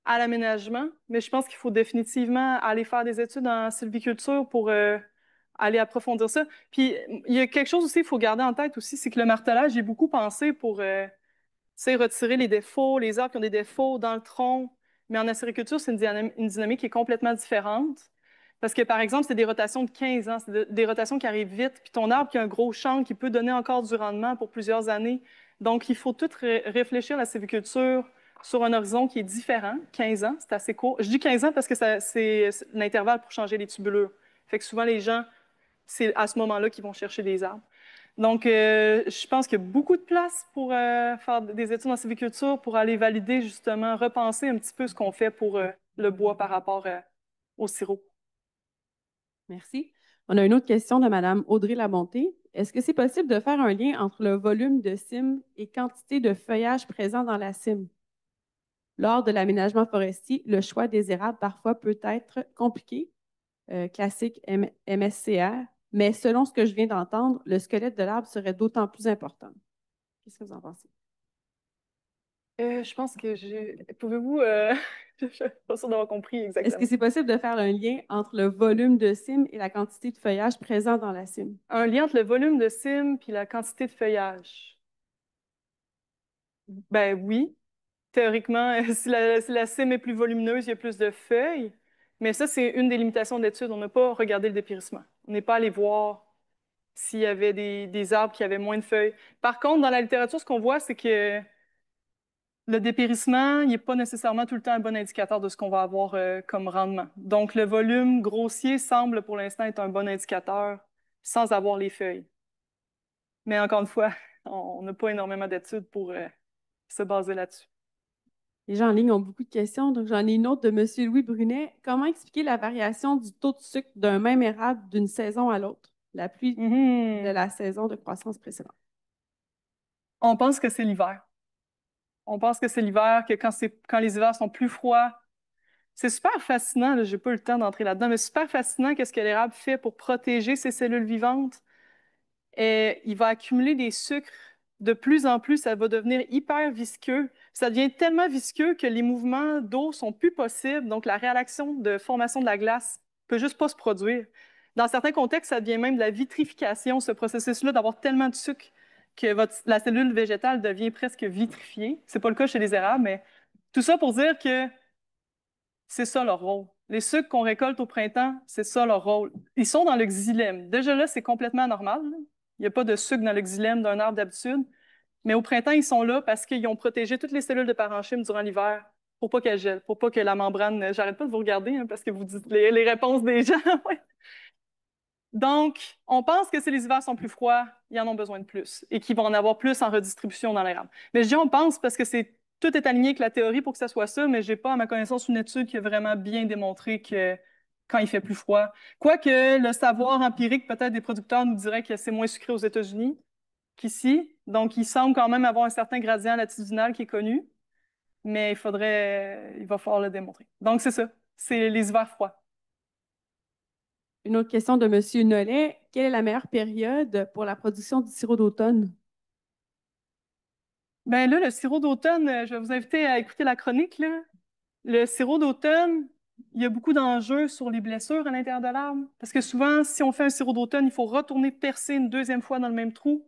à l'aménagement, mais je pense qu'il faut définitivement aller faire des études en sylviculture pour aller approfondir ça. Puis il y a quelque chose aussi qu'il faut garder en tête aussi, c'est que le martelage, j'ai beaucoup pensé pour retirer les défauts, les arbres qui ont des défauts dans le tronc. Mais en acériculture, c'est une dynamique qui est complètement différente. Parce que, par exemple, c'est des rotations de 15 ans, des rotations qui arrivent vite, puis ton arbre qui a un gros champ qui peut donner encore du rendement pour plusieurs années. Donc, il faut tout réfléchir à la sylviculture sur un horizon qui est différent. 15 ans, c'est assez court. Je dis 15 ans parce que c'est l'intervalle pour changer les tubulures. Fait que souvent, les gens, c'est à ce moment-là qu'ils vont chercher des arbres. Donc, je pense qu'il y a beaucoup de place pour faire des études en sylviculture, pour aller valider, justement, repenser un petit peu ce qu'on fait pour le bois par rapport au sirop. Merci. On a une autre question de Mme Audrey Labonté. Est-ce que c'est possible de faire un lien entre le volume de cime et quantité de feuillage présent dans la cime? Lors de l'aménagement forestier, le choix des érables parfois peut être compliqué, classique MSCR, mais selon ce que je viens d'entendre, le squelette de l'arbre serait d'autant plus important. Qu'est-ce que vous en pensez? Je pense que j'ai... Pouvez-vous... Je suis pas sûre d'avoir compris Est-ce que exactement. c'est possible de faire un lien entre le volume de cime et la quantité de feuillage présent dans la cime? Un lien entre le volume de cime puis la quantité de feuillage. Ben oui. Théoriquement, si la cime est plus volumineuse, il y a plus de feuilles. Mais ça, c'est une des limitations d'étude. On n'a pas regardé le dépérissement. On n'est pas allé voir s'il y avait des arbres qui avaient moins de feuilles. Par contre, dans la littérature, ce qu'on voit, c'est que le dépérissement, il n'est pas nécessairement tout le temps un bon indicateur de ce qu'on va avoir comme rendement. Donc, le volume grossier semble pour l'instant être un bon indicateur sans avoir les feuilles. Mais encore une fois, on n'a pas énormément d'études pour se baser là-dessus. Les gens en ligne ont beaucoup de questions, donc j'en ai une autre de M. Louis Brunet. Comment expliquer la variation du taux de sucre d'un même érable d'une saison à l'autre, la pluie de la saison de croissance précédente? On pense que c'est l'hiver. On pense que c'est l'hiver, que quand les hivers sont plus froids, c'est super fascinant, je n'ai pas eu le temps d'entrer là-dedans, mais super fascinant qu'est-ce que l'érable fait pour protéger ses cellules vivantes. Et il va accumuler des sucres de plus en plus, ça va devenir hyper visqueux. Ça devient tellement visqueux que les mouvements d'eau sont plus possibles, donc la réaction de formation de la glace peut juste pas se produire. Dans certains contextes, ça devient même de la vitrification, ce processus-là d'avoir tellement de sucre que la cellule végétale devient presque vitrifiée. C'est pas le cas chez les érables, mais tout ça pour dire que c'est ça leur rôle. Les sucres qu'on récolte au printemps, c'est ça leur rôle. Ils sont dans le xylème. Déjà là, c'est complètement anormal. Il n'y a pas de sucre dans le xylème d'un arbre d'habitude. Mais au printemps, ils sont là parce qu'ils ont protégé toutes les cellules de parenchyme durant l'hiver pour pas qu'elles gèlent, pour pas que la membrane... J'arrête pas de vous regarder hein, parce que vous dites les réponses des gens. Ouais. Donc, on pense que si les hivers sont plus froids, ils en ont besoin de plus et qu'ils vont en avoir plus en redistribution dans l'érable. Mais je dis on pense parce que tout est aligné avec la théorie pour que ça soit ça, mais j'ai pas, à ma connaissance, une étude qui a vraiment bien démontré que quand il fait plus froid. Quoique le savoir empirique peut-être des producteurs nous dirait que c'est moins sucré aux États-Unis qu'ici. Donc, il semble quand même avoir un certain gradient latitudinal qui est connu, mais il va falloir le démontrer. Donc, c'est ça. C'est les hivers froids. Une autre question de M. Nollet. Quelle est la meilleure période pour la production du sirop d'automne? Ben là, le sirop d'automne, je vais vous inviter à écouter la chronique, là. Le sirop d'automne, il y a beaucoup d'enjeux sur les blessures à l'intérieur de l'arbre. Parce que souvent, si on fait un sirop d'automne, il faut retourner percer une deuxième fois dans le même trou.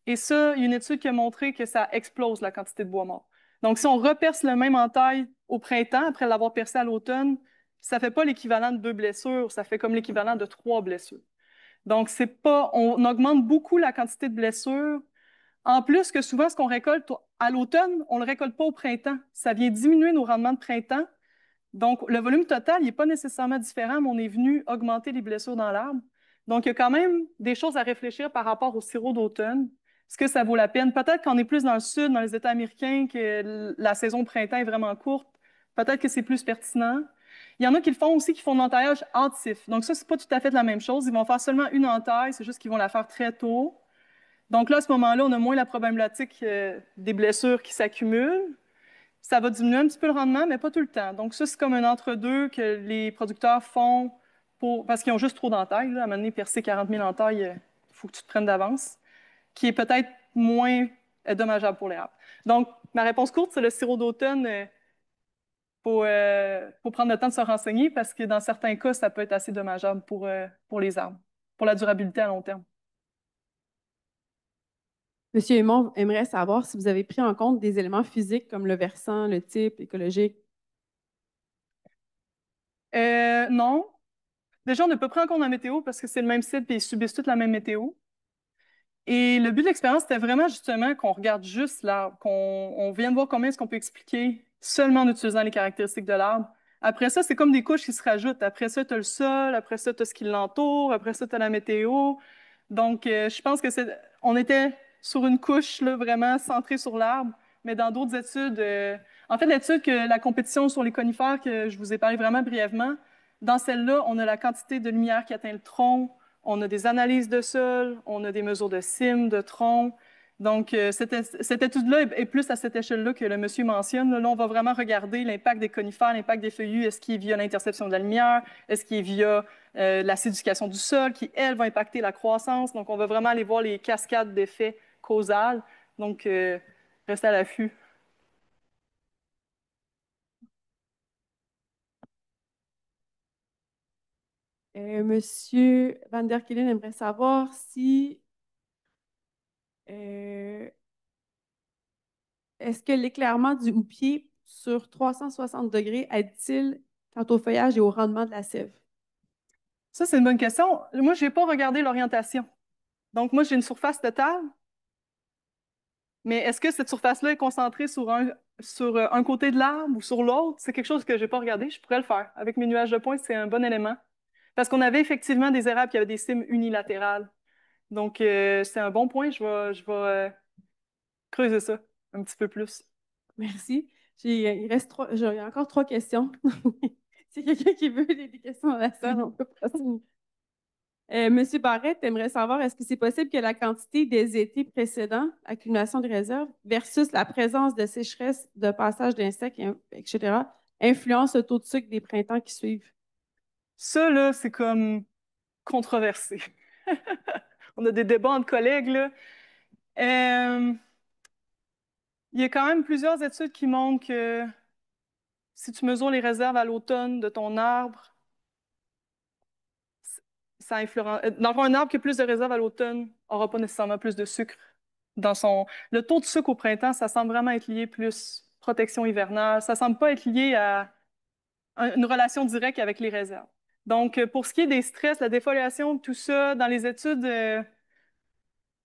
Et ça, il y a une étude qui a montré que ça explose la quantité de bois mort. Donc, si on reperce le même entaille au printemps, après l'avoir percé à l'automne, ça ne fait pas l'équivalent de 2 blessures, ça fait comme l'équivalent de 3 blessures. Donc, c'est pas, on augmente beaucoup la quantité de blessures. En plus que souvent, ce qu'on récolte à l'automne, on ne le récolte pas au printemps. Ça vient diminuer nos rendements de printemps. Donc, le volume total, il n'est pas nécessairement différent, mais on est venu augmenter les blessures dans l'arbre. Donc, il y a quand même des choses à réfléchir par rapport au sirop d'automne. Est-ce que ça vaut la peine? Peut-être qu'on est plus dans le sud, dans les États américains, que la saison de printemps est vraiment courte. Peut-être que c'est plus pertinent. Il y en a qui le font aussi, qui font de l'entaillage hâtif. Donc, ça, c'est pas tout à fait la même chose. Ils vont faire seulement une entaille, c'est juste qu'ils vont la faire très tôt. Donc là, à ce moment-là, on a moins la problématique des blessures qui s'accumulent. Ça va diminuer un petit peu le rendement, mais pas tout le temps. Donc ça, c'est comme un entre-deux que les producteurs font parce qu'ils ont juste trop d'entailles. À un moment donné, percer 40 000 entailles, il faut que tu te prennes d'avance, qui est peut-être moins dommageable pour les arbres. Donc, ma réponse courte, c'est le sirop d'automne. Faut prendre le temps de se renseigner parce que dans certains cas, ça peut être assez dommageable pour les arbres, pour la durabilité à long terme. Monsieur Aymon aimerait savoir si vous avez pris en compte des éléments physiques comme le versant, le type écologique. Non. Déjà, on n'a pas pris en compte la météo parce que c'est le même site et ils subissent toute la même météo. Et le but de l'expérience, c'était vraiment justement qu'on regarde juste l'arbre, qu'on vienne voir combien est-ce qu'on peut expliquer seulement en utilisant les caractéristiques de l'arbre. Après ça, c'est comme des couches qui se rajoutent. Après ça, tu as le sol, après ça, tu as ce qui l'entoure, après ça, tu as la météo. Donc, je pense que on était sur une couche là, vraiment centrée sur l'arbre, mais dans d'autres études, en fait, l'étude que la compétition sur les conifères que je vous ai parlé vraiment brièvement, dans celle-là, on a la quantité de lumière qui atteint le tronc, on a des analyses de sol, on a des mesures de cime, de tronc. Donc, cette étude-là est plus à cette échelle-là que le monsieur mentionne. Là, on va vraiment regarder l'impact des conifères, l'impact des feuillus. Est-ce qu'il est via l'interception de la lumière? Est-ce qu'il est via l'acidification du sol qui, elle, va impacter la croissance? Donc, on va vraiment aller voir les cascades d'effets causaux. Donc, restez à l'affût. Monsieur Van der Kelen aimerait savoir si euh, est-ce que l'éclairement du houppier sur 360 degrés aide-t-il quant au feuillage et au rendement de la sève? Ça, c'est une bonne question. Moi, je n'ai pas regardé l'orientation. Donc, moi, j'ai une surface de table, mais est-ce que cette surface-là est concentrée sur un côté de l'arbre ou sur l'autre? C'est quelque chose que je n'ai pas regardé. Je pourrais le faire. Avec mes nuages de points, c'est un bon élément. Parce qu'on avait effectivement des érables qui avaient des cimes unilatérales. Donc, c'est un bon point. Je vais creuser ça un petit peu plus. Merci. Il y a encore 3 questions. Si quelqu'un qui veut des questions dans la salle, on peut passer. Monsieur Barrette aimerait savoir, est-ce que c'est possible que la quantité des étés précédents, accumulation de réserves, versus la présence de sécheresse, de passage d'insectes, etc., influence le taux de sucre des printemps qui suivent? Ça, là, c'est comme controversé. On a des débats entre collègues, là. Euh, il y a quand même plusieurs études qui montrent que si tu mesures les réserves à l'automne de ton arbre, ça influence. Dans le fond, un arbre qui a plus de réserves à l'automne n'aura pas nécessairement plus de sucre dans son. Le taux de sucre au printemps, ça semble vraiment être lié plus protection hivernale. Ça semble pas être lié à une relation directe avec les réserves. Donc, pour ce qui est des stress, la défoliation, tout ça, dans les études,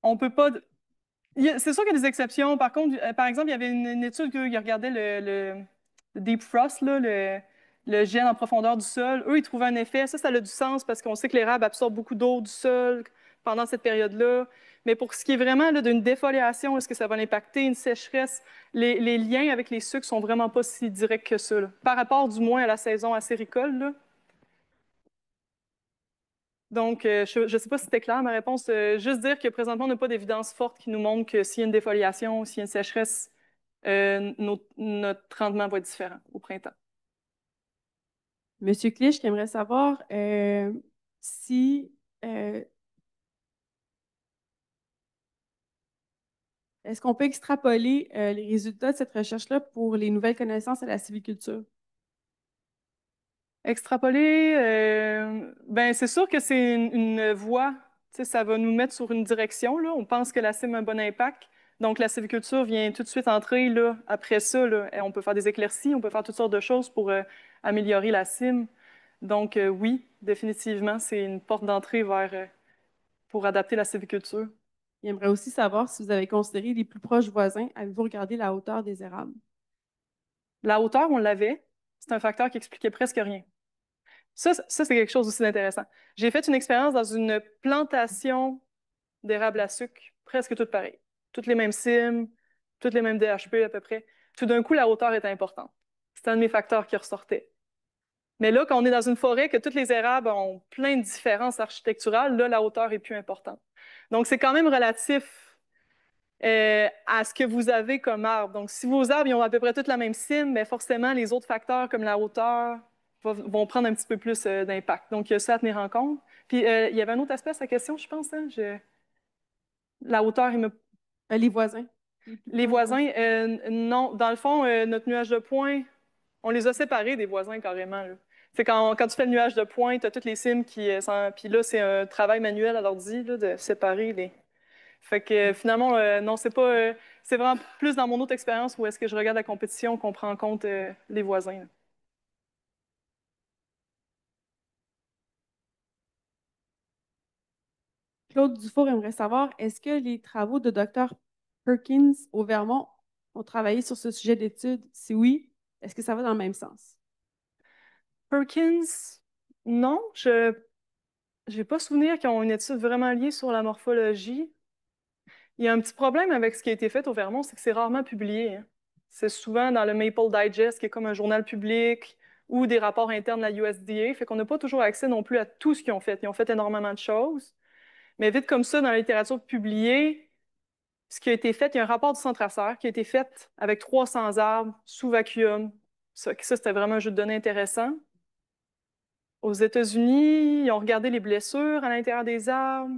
on peut pas. C'est sûr qu'il y a des exceptions. Par contre, par exemple, il y avait une étude qui regardait le deep frost, là, le gel en profondeur du sol. Eux, ils trouvaient un effet. Ça a du sens parce qu'on sait que l'érable absorbe beaucoup d'eau du sol pendant cette période-là. Mais pour ce qui est vraiment là, d'une défoliation, est-ce que ça va l'impacter, une sécheresse, les liens avec les sucres sont vraiment pas si directs que ça, là. Par rapport, du moins, à la saison acéricole, là. Donc, je ne sais pas si c'était clair ma réponse. Juste dire que présentement, on n'a pas d'évidence forte qui nous montre que s'il y a une défoliation, s'il y a une sécheresse, notre rendement va être différent au printemps. Monsieur Clich qui aimerait savoir si est-ce qu'on peut extrapoler les résultats de cette recherche-là pour les nouvelles connaissances à la sylviculture? Extrapoler, ben c'est sûr que c'est une voie. Tu sais, ça va nous mettre sur une direction, là. On pense que la cime a un bon impact. Donc, la sylviculture vient tout de suite entrer là, après ça. Là. Et on peut faire des éclaircies, on peut faire toutes sortes de choses pour améliorer la cime. Donc, oui, définitivement, c'est une porte d'entrée vers pour adapter la sylviculture. Il aimerait aussi savoir si vous avez considéré les plus proches voisins. Avez-vous regardé la hauteur des érables? La hauteur, on l'avait. C'est un facteur qui expliquait presque rien. Ça c'est quelque chose aussi d'intéressant. J'ai fait une expérience dans une plantation d'érables à sucre, presque toutes pareilles. Toutes les mêmes cimes, toutes les mêmes DHP à peu près. Tout d'un coup, la hauteur est importante. C'est un de mes facteurs qui ressortait. Mais là, quand on est dans une forêt, que toutes les érables ont plein de différences architecturales, là, la hauteur est plus importante. Donc, c'est quand même relatif à ce que vous avez comme arbre. Donc, si vos arbres ils ont à peu près toutes la même cime, bien forcément, les autres facteurs comme la hauteur vont prendre un petit peu plus d'impact. Donc, il y a ça à tenir en compte. Puis, il y avait un autre aspect à sa question, je pense. Hein? La hauteur, Les voisins. Les voisins, non. Dans le fond, notre nuage de points, on les a séparés des voisins carrément, là. C'est quand tu fais le nuage de points, tu as toutes les cimes qui puis là, c'est un travail manuel à l'ordi là, de séparer les. Fait que finalement, non, c'est pas. C'est vraiment plus dans mon autre expérience où est-ce que je regarde la compétition qu'on prend en compte les voisins, là. Claude Dufour aimerait savoir, est-ce que les travaux de Dr. Perkins au Vermont ont travaillé sur ce sujet d'étude? Si oui, est-ce que ça va dans le même sens? Perkins, non, je n'ai pas souvenir qu'ils ont une étude vraiment liée sur la morphologie. Il y a un petit problème avec ce qui a été fait au Vermont, c'est que c'est rarement publié, hein. C'est souvent dans le Maple Digest, qui est comme un journal public, ou des rapports internes de la USDA, fait qu'on n'a pas toujours accès non plus à tout ce qu'ils ont fait. Ils ont fait énormément de choses. Mais vite comme ça, dans la littérature publiée, ce qui a été fait, il y a un rapport du Centre Arcer qui a été fait avec 300 arbres sous vacuum. Ça, c'était vraiment un jeu de données intéressant. Aux États-Unis, ils ont regardé les blessures à l'intérieur des arbres.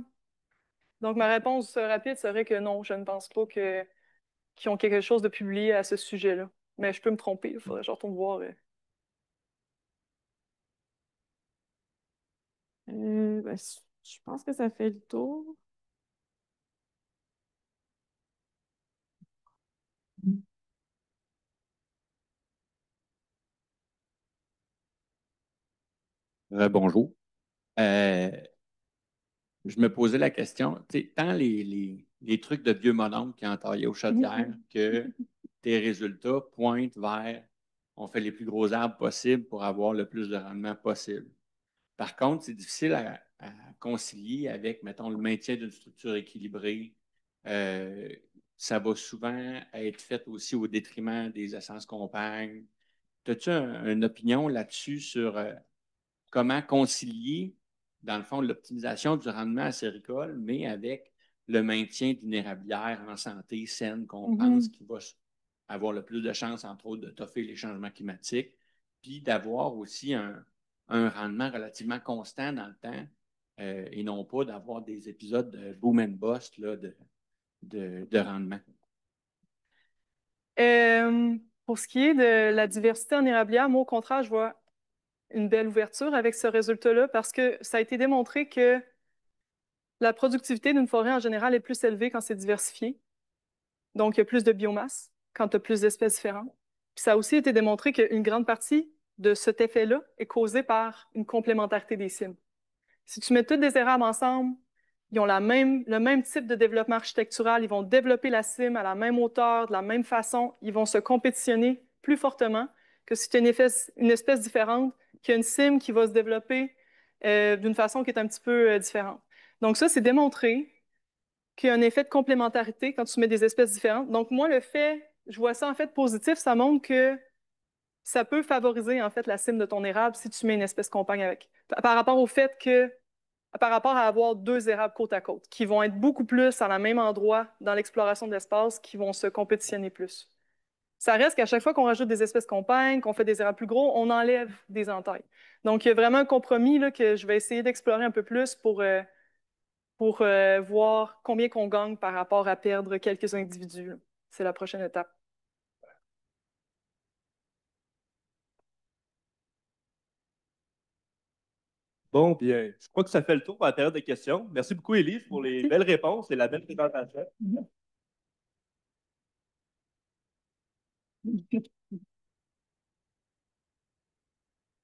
Donc, ma réponse rapide serait que non, je ne pense pas qu'ils ont quelque chose de publié à ce sujet-là. Mais je peux me tromper, il faudrait que je retourne voir. Je pense que ça fait le tour. Bonjour. Je me posais la question, tu sais, tant les trucs de vieux mononcle qui entaillent aux chaudières que tes résultats pointent vers on fait les plus gros arbres possibles pour avoir le plus de rendement possible. Par contre, c'est difficile à concilier avec, mettons, le maintien d'une structure équilibrée. Euh, Ça va souvent être fait aussi au détriment des essences compagnes. As-tu une opinion là-dessus sur comment concilier, dans le fond, l'optimisation du rendement acéricole, mais avec le maintien d'une érablière en santé saine qu'on pense qu'il va avoir le plus de chances, entre autres, de toffer les changements climatiques, puis d'avoir aussi un rendement relativement constant dans le temps et non pas d'avoir des épisodes de boom and bust là, de rendement. Pour ce qui est de la diversité en érablière, moi, au contraire, je vois une belle ouverture avec ce résultat-là parce que ça a été démontré que la productivité d'une forêt en général est plus élevée quand c'est diversifié. Donc, il y a plus de biomasse quand tu as plus d'espèces différentes. Puis ça a aussi été démontré qu'une grande partie de cet effet-là est causée par une complémentarité des cimes. Si tu mets toutes des érables ensemble, ils ont le même type de développement architectural, ils vont développer la cime à la même hauteur, de la même façon, ils vont se compétitionner plus fortement que si tu as une espèce différente, qui a une cime qui va se développer d'une façon qui est un petit peu différente. Donc ça, c'est démontré qu'il y a un effet de complémentarité quand tu mets des espèces différentes. Donc moi, je vois ça en fait positif, ça montre que ça peut favoriser en fait la cime de ton érable si tu mets une espèce compagne avec. Par rapport au fait que par rapport à avoir deux érables côte à côte, qui vont être beaucoup plus à la même endroit dans l'exploration de l'espace, qui vont se compétitionner plus. Ça reste qu'à chaque fois qu'on rajoute des espèces compagnes, qu'on fait des érables plus gros, on enlève des entailles. Donc, il y a vraiment un compromis là, que je vais essayer d'explorer un peu plus pour voir combien qu'on gagne par rapport à perdre quelques individus. C'est la prochaine étape. Bon, bien, je crois que ça fait le tour pour la période de questions. Merci beaucoup, Élise, pour les belles réponses et la belle présentation.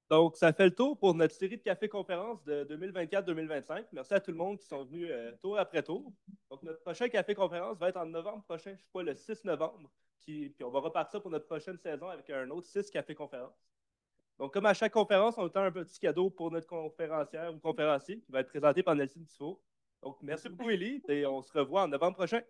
Donc, ça fait le tour pour notre série de café-conférences de 2024-2025. Merci à tout le monde qui sont venus tour après tour. Donc, notre prochain café-conférence va être en novembre prochain, je crois, le 6 novembre. Puis on va repartir pour notre prochaine saison avec un autre 6 café-conférences. Donc, comme à chaque conférence, on a un petit cadeau pour notre conférencière ou conférencier qui va être présenté par Nelson Tifo. Donc, merci beaucoup, Élie, et on se revoit en novembre prochain.